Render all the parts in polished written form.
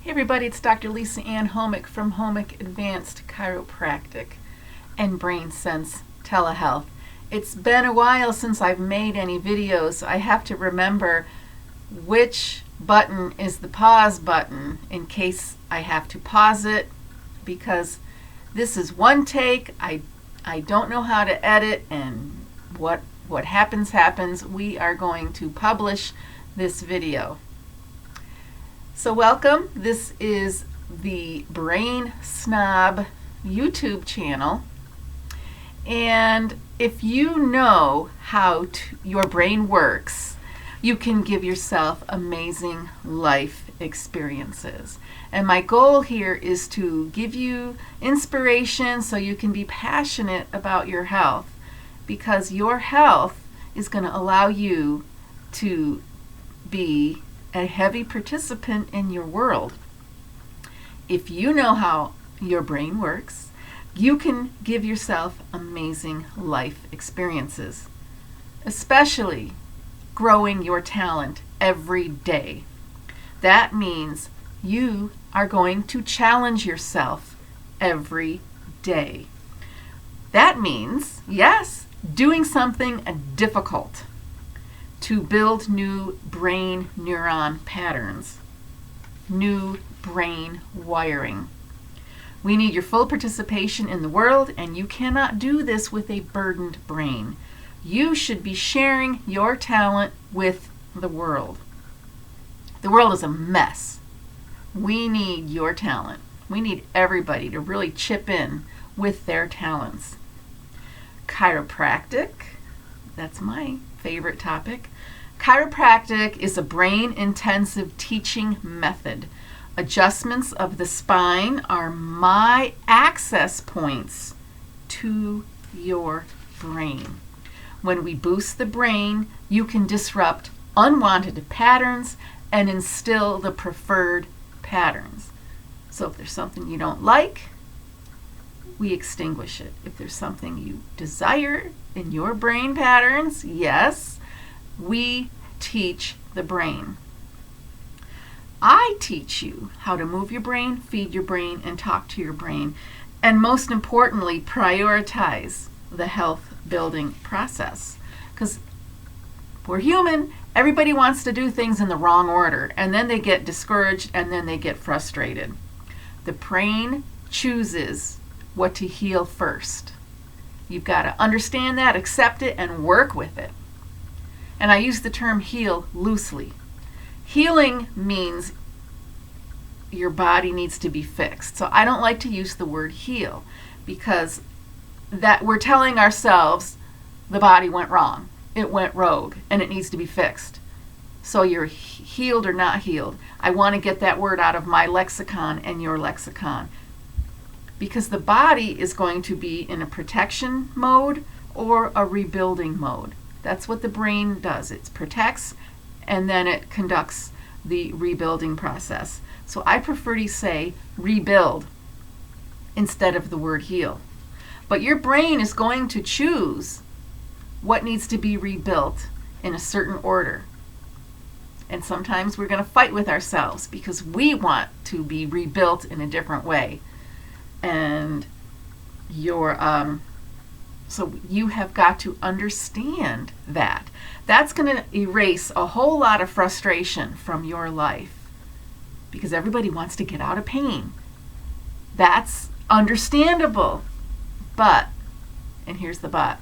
Hey everybody, it's Dr. Lisa Ann Homick from Homick Advanced Chiropractic and Brain Sense Telehealth. It's been a while since I've made any videos, so I have to remember which button is the pause button in case I have to pause it, because this is one take. I don't know how to edit, and what happens. We are going to publish this video. So welcome. This is the Brain Snob YouTube channel, and if you know how your brain works, you can give yourself amazing life experiences. And my goal here is to give you inspiration so you can be passionate about your health, because your health is going to allow you to be a heavy participant in your world. If you know how your brain works, you can give yourself amazing life experiences, especially growing your talent every day. That means you are going to challenge yourself every day. That means, yes, doing something difficult to build new brain neuron patterns, new brain wiring. We need your full participation in the world, and you cannot do this with a burdened brain. You should be sharing your talent with the world. The world is a mess. We need your talent. We need everybody to really chip in with their talents. Chiropractic, that's my favorite topic. Chiropractic is a brain-intensive teaching method. Adjustments of the spine are my access points to your brain. When we boost the brain, you can disrupt unwanted patterns and instill the preferred patterns. So if there's something you don't like, we extinguish it. If there's something you desire in your brain patterns, yes, we teach the brain. I teach you how to move your brain, feed your brain, and talk to your brain, and most importantly, prioritize the health building process. Because we're human, everybody wants to do things in the wrong order, and then they get discouraged, and then they get frustrated. The brain chooses what to heal first. You've got to understand that, accept it, and work with it. And I use the term heal loosely. Healing means your body needs to be fixed. So I don't like to use the word heal, because that we're telling ourselves the body went wrong, it went rogue, and it needs to be fixed. So you're healed or not healed. I want to get that word out of my lexicon and your lexicon, because the body is going to be in a protection mode or a rebuilding mode. That's what the brain does. It protects, and then it conducts the rebuilding process. So I prefer to say rebuild instead of the word heal. But your brain is going to choose what needs to be rebuilt in a certain order. And sometimes we're going to fight with ourselves because we want to be rebuilt in a different way. And so you have got to understand that. That's going to erase a whole lot of frustration from your life, because everybody wants to get out of pain. That's understandable. But, and here's the but,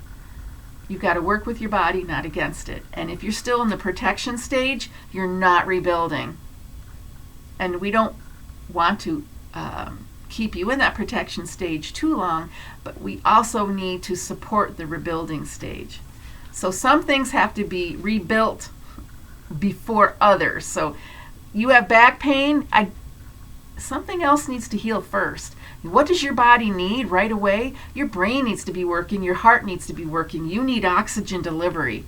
you've got to work with your body, not against it. And if you're still in the protection stage, you're not rebuilding. And we don't want to keep you in that protection stage too long, but we also need to support the rebuilding stage. So some things have to be rebuilt before others. So you have back pain, something else needs to heal first. What does your body need right away? Your brain needs to be working, your heart needs to be working. You need oxygen delivery.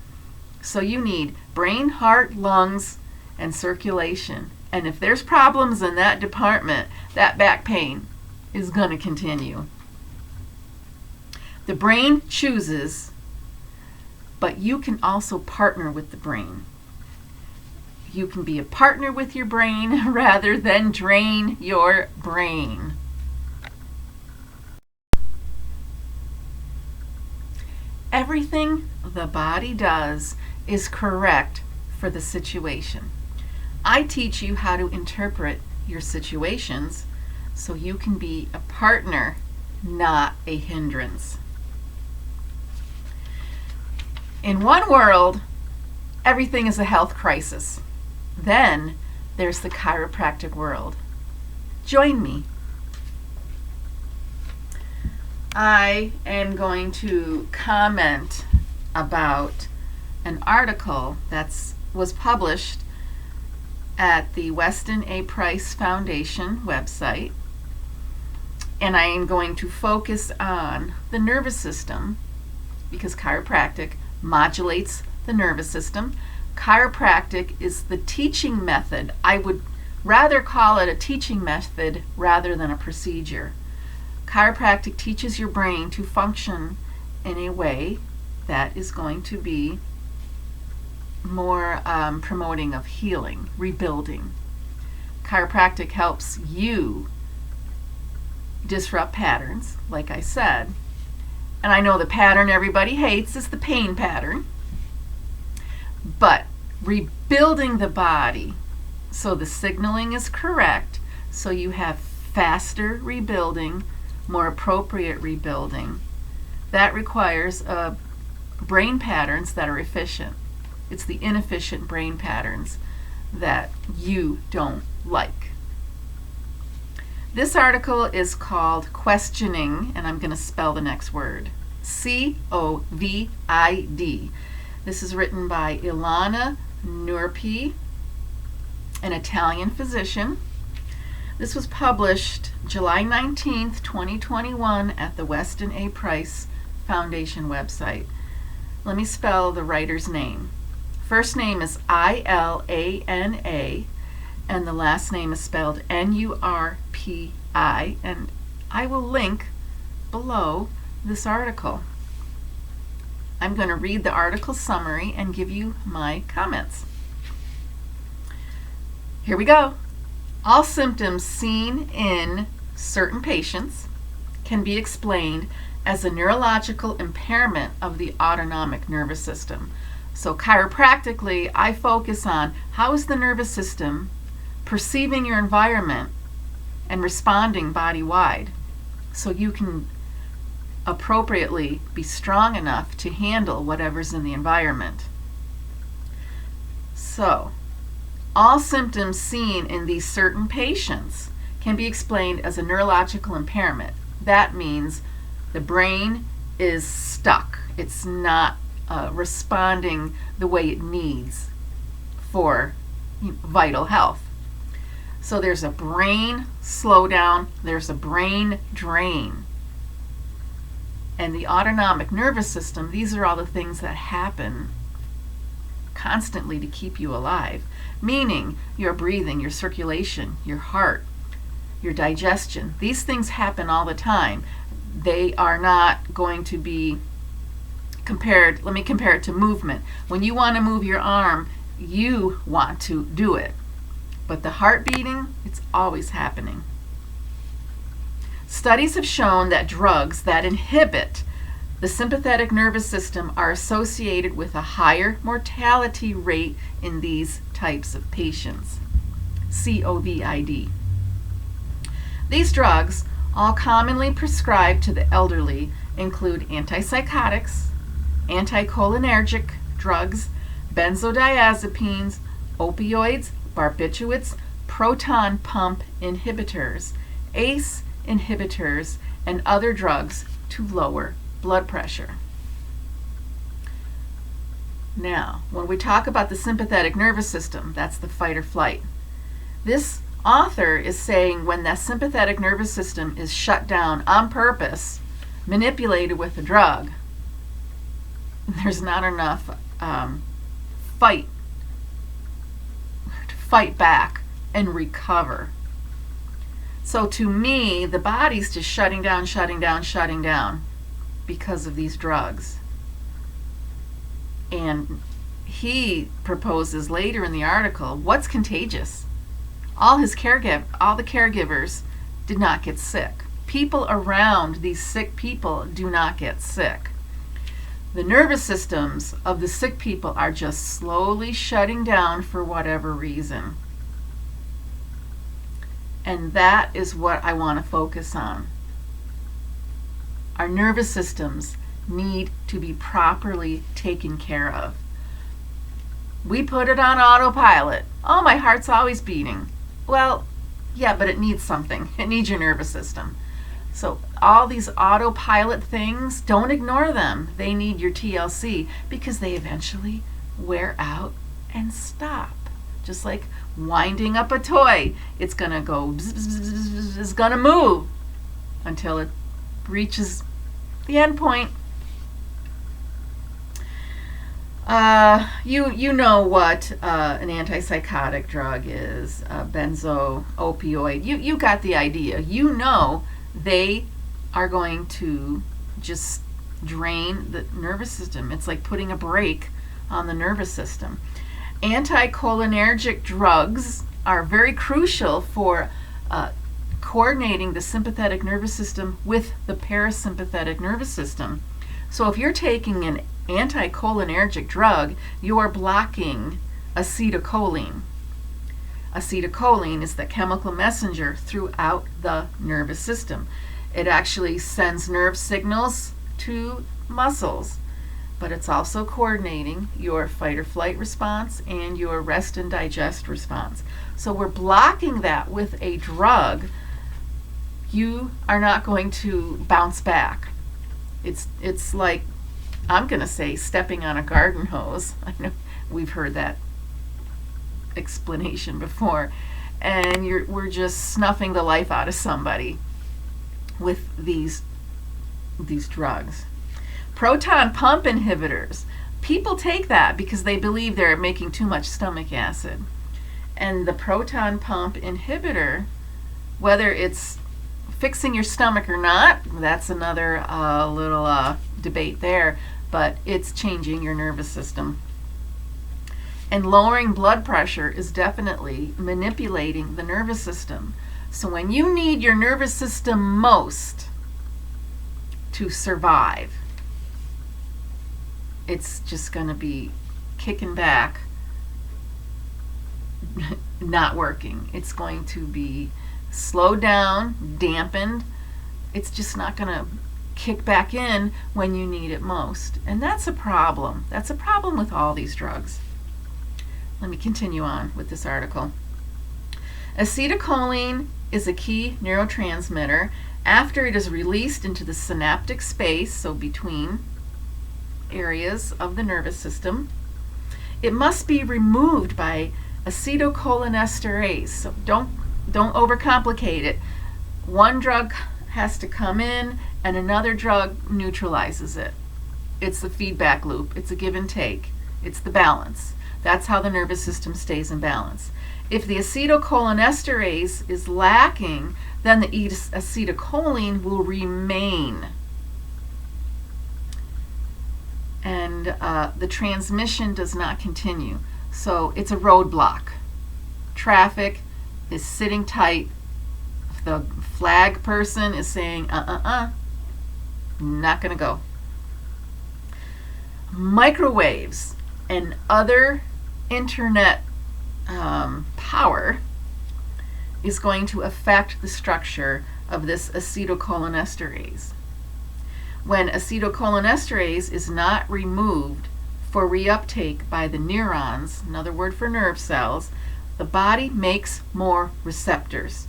So you need brain, heart, lungs, and circulation. And if there's problems in that department, that back pain is going to continue. The brain chooses, but you can also partner with the brain. you can be a partner with your brain rather than drain your brain. Everything the body does is correct for the situation. I teach you how to interpret your situations so you can be a partner, not a hindrance. In one world, everything is a health crisis. Then there's the chiropractic world. Join me. I am going to comment about an article that was published at the Weston A. Price Foundation website, and I am going to focus on the nervous system because chiropractic modulates the nervous system. Chiropractic is the teaching method. I would rather call it a teaching method rather than a procedure. Chiropractic teaches your brain to function in a way that is going to be more promoting of healing, rebuilding. Chiropractic helps you disrupt patterns, like I said. And I know the pattern everybody hates is the pain pattern. But rebuilding the body so the signaling is correct, so you have faster rebuilding, more appropriate rebuilding, that requires brain patterns that are efficient. It's the inefficient brain patterns that you don't like. This article is called Questioning, and I'm going to spell the next word, COVID. This is written by Ilana Nurpi, an Italian physician. This was published July 19th, 2021 at the Weston A. Price Foundation website. Let me spell the writer's name. First name is Ilana, and the last name is spelled Nurpi, and I will link below this article. I'm going to read the article summary and give you my comments. Here we go. All symptoms seen in certain patients can be explained as a neurological impairment of the autonomic nervous system. So chiropractically, I focus on how is the nervous system perceiving your environment and responding body-wide so you can appropriately be strong enough to handle whatever's in the environment. So, all symptoms seen in these certain patients can be explained as a neurological impairment. That means the brain is stuck. It's not responding the way it needs for vital health. So there's a brain slowdown, there's a brain drain. And the autonomic nervous system, these are all the things that happen constantly to keep you alive, meaning your breathing, your circulation, your heart, your digestion. These things happen all the time. They are not going to be compared. Let me compare it to movement. When you want to move your arm, you want to do it. But the heart beating, it's always happening. Studies have shown that drugs that inhibit the sympathetic nervous system are associated with a higher mortality rate in these types of patients. COVID. These drugs, all commonly prescribed to the elderly, include antipsychotics, anticholinergic drugs, benzodiazepines, opioids, barbiturates, proton pump inhibitors, ACE inhibitors, and other drugs to lower blood pressure. Now, when we talk about the sympathetic nervous system, that's the fight or flight. This author is saying when that sympathetic nervous system is shut down on purpose, manipulated with a drug, there's not enough fight to fight back and recover. So to me, the body's just shutting down because of these drugs. And he proposes later in the article, what's contagious? All the caregivers did not get sick. People around these sick people do not get sick. The nervous systems of the sick people are just slowly shutting down for whatever reason. And that is what I want to focus on. Our nervous systems need to be properly taken care of. We put it on autopilot. Oh, my heart's always beating. Well, yeah, but it needs something. It needs your nervous system. So all these autopilot things, don't ignore them. They need your TLC because they eventually wear out and stop. Just like winding up a toy. It's going to go, bzz, bzz, bzz, bzz, it's going to move until it reaches the end point. You know what an antipsychotic drug is, benzo opioid. You got the idea. You know they are going to just drain the nervous system. It's like putting a brake on the nervous system. Anticholinergic drugs are very crucial for coordinating the sympathetic nervous system with the parasympathetic nervous system. So if you're taking an anticholinergic drug, you are blocking acetylcholine. Acetylcholine is the chemical messenger throughout the nervous system. It actually sends nerve signals to muscles, but it's also coordinating your fight or flight response and your rest and digest response. So we're blocking that with a drug. You are not going to bounce back. It's like, I'm going to say, stepping on a garden hose. I know we've heard that explanation before. And we're just snuffing the life out of somebody with these drugs. Proton pump inhibitors. People take that because they believe they're making too much stomach acid. And the proton pump inhibitor, whether it's fixing your stomach or not, that's another little debate there, but it's changing your nervous system. And lowering blood pressure is definitely manipulating the nervous system. So when you need your nervous system most to survive, it's just going to be kicking back, not working. It's going to be slowed down, dampened. It's just not going to kick back in when you need it most. And that's a problem. That's a problem with all these drugs. Let me continue on with this article. Acetylcholine is a key neurotransmitter. After it is released into the synaptic space, so between areas of the nervous system, it must be removed by acetylcholinesterase. So don't overcomplicate it. One drug has to come in and another drug neutralizes it. It's the feedback loop. It's a give and take. It's the balance. That's how the nervous system stays in balance. If the acetylcholinesterase is lacking, then the acetylcholine will remain. And the transmission does not continue. So it's a roadblock. Traffic is sitting tight. The flag person is saying, not going to go. Microwaves and other internet power is going to affect the structure of this acetylcholinesterase. When acetylcholinesterase is not removed for reuptake by the neurons, another word for nerve cells, the body makes more receptors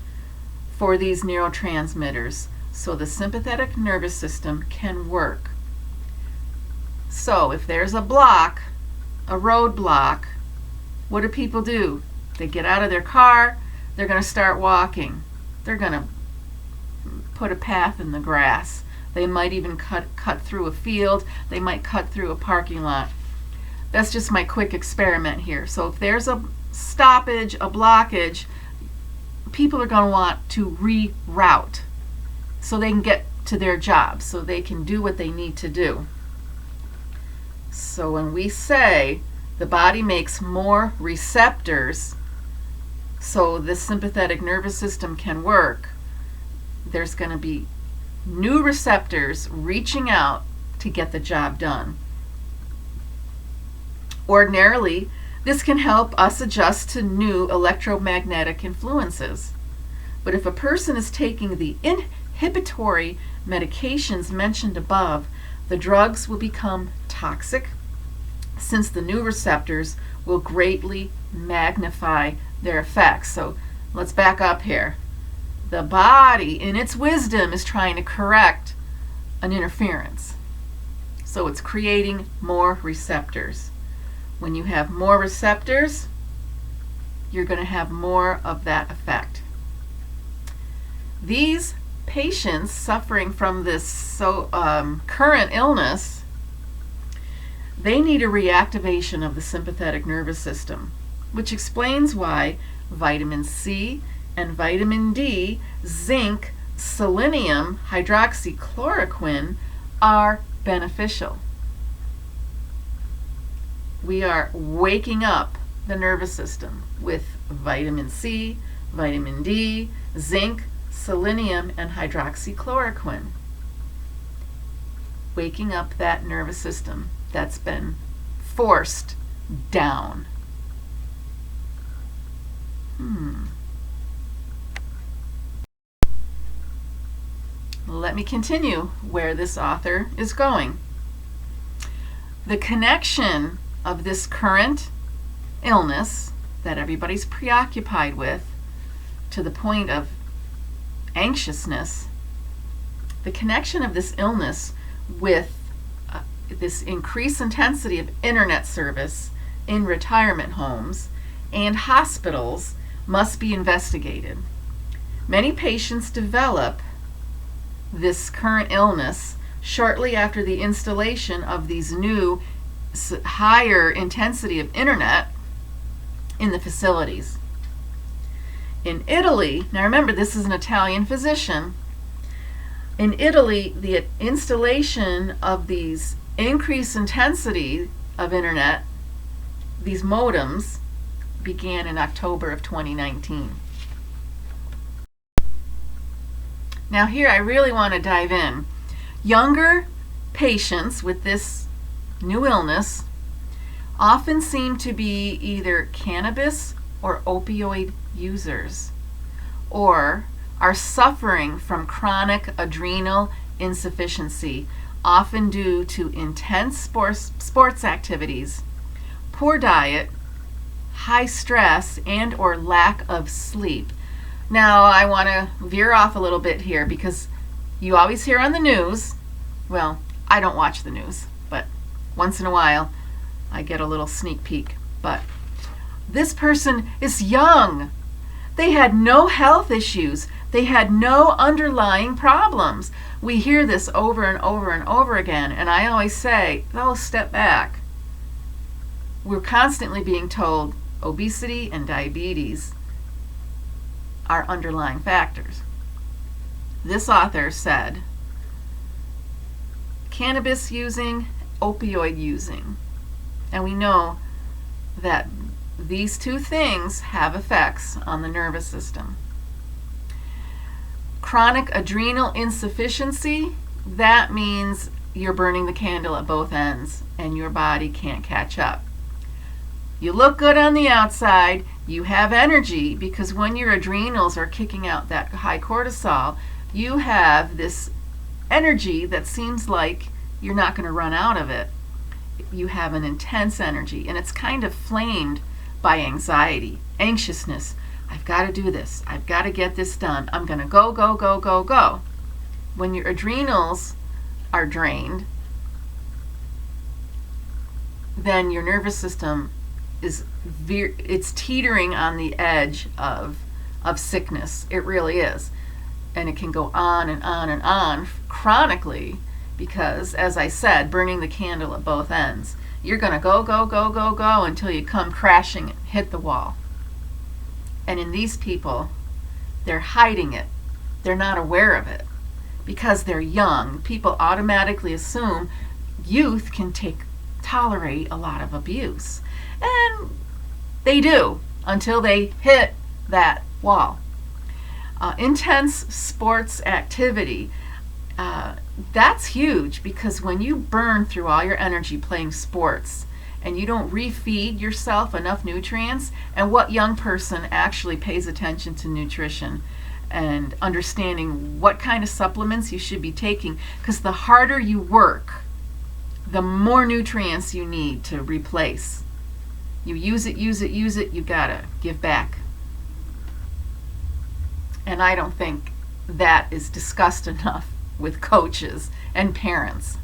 for these neurotransmitters so the sympathetic nervous system can work. So if there's a block, a roadblock, what do people do? They get out of their car, they're going to start walking. They're going to put a path in the grass. They might even cut through a field. They might cut through a parking lot. That's just my quick experiment here. So if there's a stoppage, a blockage, people are going to want to reroute so they can get to their jobs, so they can do what they need to do. So when we say the body makes more receptors so the sympathetic nervous system can work. There's going to be new receptors reaching out to get the job done. Ordinarily, this can help us adjust to new electromagnetic influences. But if a person is taking the inhibitory medications mentioned above, the drugs will become toxic, since the new receptors will greatly magnify their effects. So let's back up here. The body, in its wisdom, is trying to correct an interference. So it's creating more receptors. When you have more receptors, you're going to have more of that effect. These patients suffering from this current illness, they need a reactivation of the sympathetic nervous system, which explains why vitamin C and vitamin D, zinc, selenium, hydroxychloroquine are beneficial. We are waking up the nervous system with vitamin C, vitamin D, zinc, selenium, and hydroxychloroquine. Waking up that nervous system that's been forced down. Let me continue where this author is going. The connection of this current illness that everybody's preoccupied with to the point of anxiousness, the connection of this illness with this increased intensity of internet service in retirement homes and hospitals must be investigated. Many patients develop this current illness shortly after the installation of these new higher intensity of internet in the facilities. In Italy, now remember this is an Italian physician, in Italy the installation of these increased intensity of internet, these modems, began in October of 2019. Now here I really want to dive in. Younger patients with this new illness often seem to be either cannabis or opioid users, or are suffering from chronic adrenal insufficiency, often due to intense sports activities, poor diet, high stress, and or lack of sleep. Now I want to veer off a little bit here because you always hear on the news, well, I don't watch the news, but once in a while I get a little sneak peek. But this person is young. They had no health issues. They had no underlying problems. We hear this over and over and over again, and I always say, oh, step back. We're constantly being told obesity and diabetes are underlying factors. This author said cannabis using, opioid using, and we know that these two things have effects on the nervous system. Chronic adrenal insufficiency, that means you're burning the candle at both ends and your body can't catch up. You look good on the outside, you have energy, because when your adrenals are kicking out that high cortisol, you have this energy that seems like you're not going to run out of it. You have an intense energy, and it's kind of flamed by anxiety, anxiousness. I've got to do this. I've got to get this done. I'm going to go, go, go, go, go. When your adrenals are drained, then your nervous system it's teetering on the edge of sickness. It really is. And it can go on and on and on chronically because, as I said, burning the candle at both ends. You're going to go, go, go, go, go until you come crashing and hit the wall. And in these people, they're hiding it. They're not aware of it. Because they're young, people automatically assume youth can tolerate a lot of abuse. And they do until they hit that wall. Intense sports activity, that's huge, because when you burn through all your energy playing sports and you don't refeed yourself enough nutrients, and what young person actually pays attention to nutrition and understanding what kind of supplements you should be taking? Because the harder you work, the more nutrients you need to replace. You use it, you gotta give back. And I don't think that is discussed enough with coaches and parents.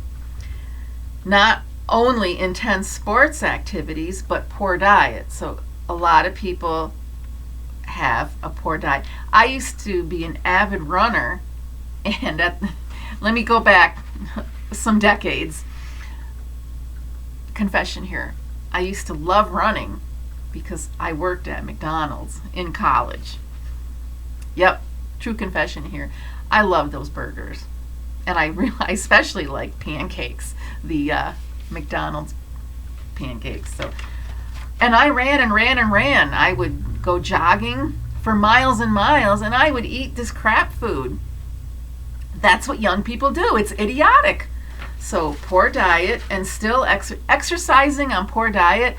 Not only intense sports activities, but poor diet. So a lot of people have a poor diet. I used to be an avid runner, and let me go back some decades. Confession here. I used to love running because I worked at McDonald's in college. Yep, true confession here. I love those burgers. And I especially like pancakes, the McDonald's pancakes. And I ran and ran and ran. I would go jogging for miles and miles, and I would eat this crap food. That's what young people do. It's idiotic. So poor diet, and still exercising on poor diet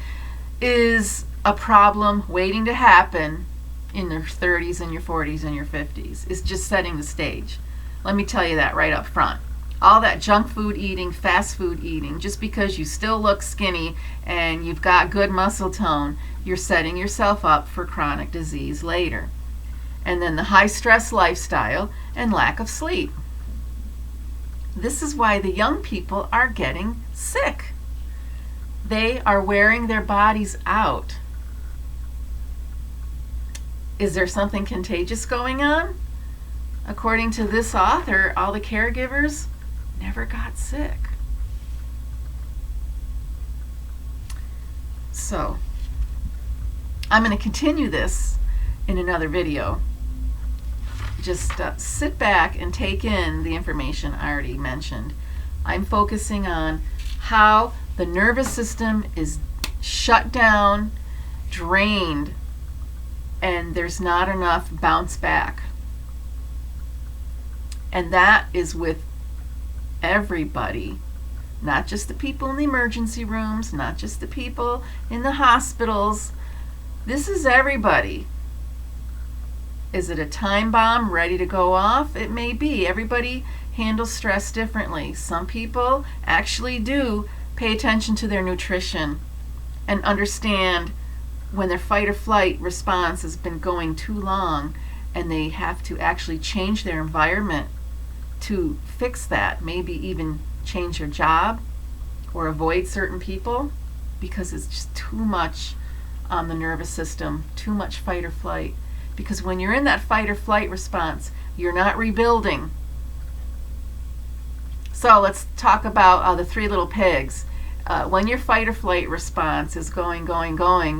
is a problem waiting to happen in your 30s and your 40s and your 50s. It's just setting the stage. Let me tell you that right up front. All that junk food eating, fast food eating, just because you still look skinny and you've got good muscle tone, you're setting yourself up for chronic disease later. And then the high stress lifestyle and lack of sleep. This is why the young people are getting sick. They are wearing their bodies out. Is there something contagious going on? According to this author, all the caregivers never got sick. So, I'm going to continue this in another video. Just sit back and take in the information I already mentioned. I'm focusing on how the nervous system is shut down, drained, and there's not enough bounce back. And that is with everybody, not just the people in the emergency rooms, not just the people in the hospitals. This is everybody. Is it a time bomb ready to go off? It may be. Everybody handles stress differently. Some people actually do pay attention to their nutrition and understand when their fight or flight response has been going too long, and they have to actually change their environment to fix that. Maybe even change their job or avoid certain people because it's just too much on the nervous system, too much fight or flight. Because when you're in that fight or flight response, you're not rebuilding. So let's talk about the three little pigs. When your fight or flight response is going,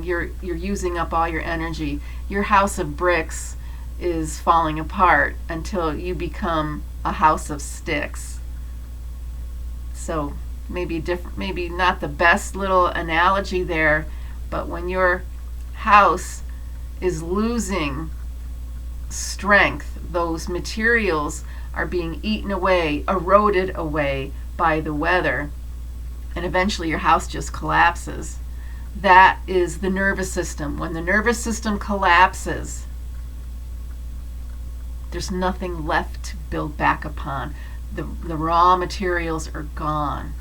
you're using up all your energy. Your house of bricks is falling apart until you become a house of sticks. So maybe not the best little analogy there, but when your house is losing strength, those materials are being eaten away, eroded away by the weather, and eventually your house just collapses. That is the nervous system. When the nervous system collapses, there's nothing left to build back upon. The raw materials are gone.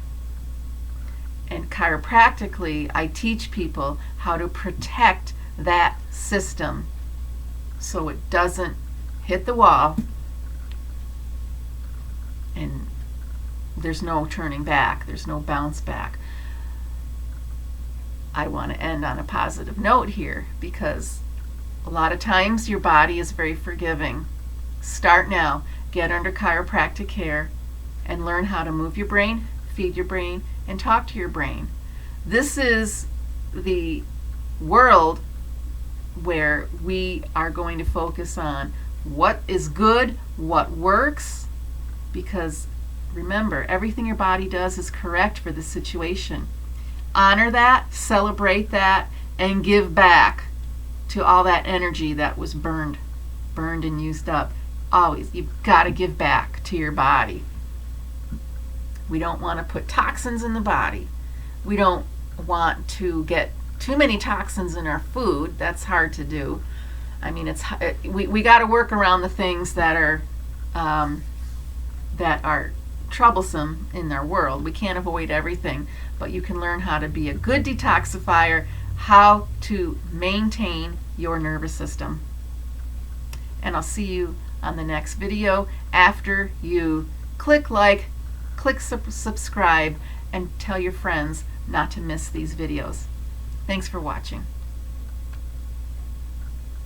And chiropractically, I teach people how to protect that system so it doesn't hit the wall and there's no turning back, there's no bounce back. I want to end on a positive note here, because a lot of times your body is very forgiving. Start now, get under chiropractic care, and learn how to move your brain, feed your brain, and talk to your brain. This is the world where we are going to focus on what is good, what works, because remember, everything your body does is correct for the situation. honor that, celebrate that, and give back to all that energy that was burned and used up. Always, you've got to give back to your body. We don't want to put toxins in the body. We don't want to get too many toxins in our food. That's hard to do. I mean, we got to work around the things that are troublesome in our world. We can't avoid everything, but you can learn how to be a good detoxifier, how to maintain your nervous system. And I'll see you on the next video after you click like, click subscribe, and tell your friends not to miss these videos. Thanks for watching.